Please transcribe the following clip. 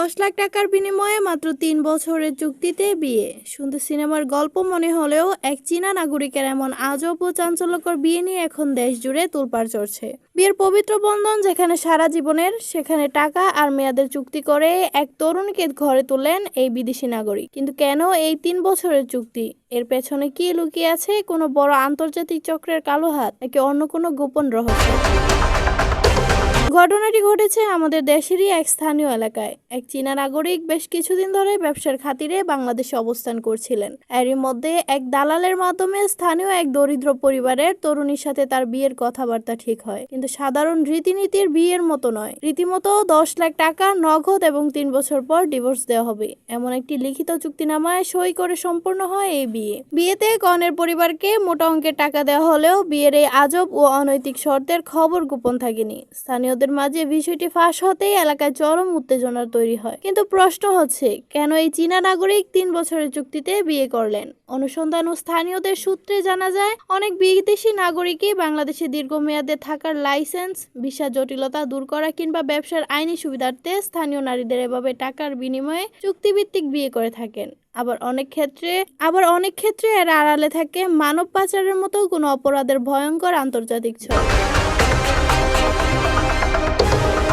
10 লাখ টাকার বিনিময়ে মাত্র 3 বছরের চুক্তিতে বিয়ে। শুনতে সিনেমার গল্প মনে হলেও এক চীনা নাগরিকের এমন আজব ও চাঞ্চল্যকর বিয়ে নিয়ে এখন দেশ জুড়ে তোলপাড় চড়ছে। বিয়ের পবিত্র বন্ধন যেখানে সারা জীবনের, সেখানে টাকা আর মেয়াদের চুক্তি করে এক তরুণীকে ঘরে তোলেন এই বিদেশি নাগরিক। কিন্তু কেন এই 3 বছরের চুক্তি? এর পেছনে কি লুকিয়ে আছে? কোনো বড় আন্তর্জাতিক চক্রের কালো হাত, নাকি অন্য কোনো গোপন রহস্য? ঘটনাটি ঘটেছে আমাদের দেশেরই এক স্থানীয় এলাকায়। এক চীনা নাগরিক বেশ কিছুদিন ধরে ব্যবসার খাতিরে বাংলাদেশে অবস্থান করছিলেন। এরই মধ্যে এক দালালের মাধ্যমে স্থানীয় এক দরিদ্র পরিবারের তরুণীর সাথে তার বিয়ের কথাবার্তা ঠিক হয়। কিন্তু সাধারণ রীতিনীতির বিয়ের মতো নয়, রীতিমতো 10 লাখ টাকা নগদ এবং 3 বছর পর ডিভোর্স দেওয়া হবে এমন একটি লিখিত চুক্তিনামায় সই করে সম্পূর্ণ হয় এই বিয়ে। বিয়েতে কনের পরিবারকে মোটা অঙ্কের টাকা দেওয়া হলেও বিয়ের এই আজব ও অনৈতিক শর্তের খবর গোপন থাকেনি। স্থানীয়দের মাঝে বিষয়টি ফাঁস হতেই এলাকায় চরম উত্তেজনার তৈরি হয়। কিন্তু প্রশ্ন হচ্ছে, কেন এই চীনা নাগরিক 3 বছরের চুক্তিতে বিয়ে করলেন? অনুসন্ধান ও স্থানীয়দের সূত্রে জানা যায়, অনেক বিদেশি নাগরিকই বাংলাদেশে দীর্ঘমেয়াদে থাকার লাইসেন্স, ভিসা জটিলতা দূর করা কিংবা ব্যবসার আইনি সুবিধার্থে স্থানীয় নারীদের এভাবে টাকার বিনিময়ে চুক্তিভিত্তিক বিয়ে করে থাকেন। আবার অনেক ক্ষেত্রে এর আড়ালে থাকে মানব পাচারের মতো কোনো অপরাধের ভয়ঙ্কর আন্তর্জাতিক ছক।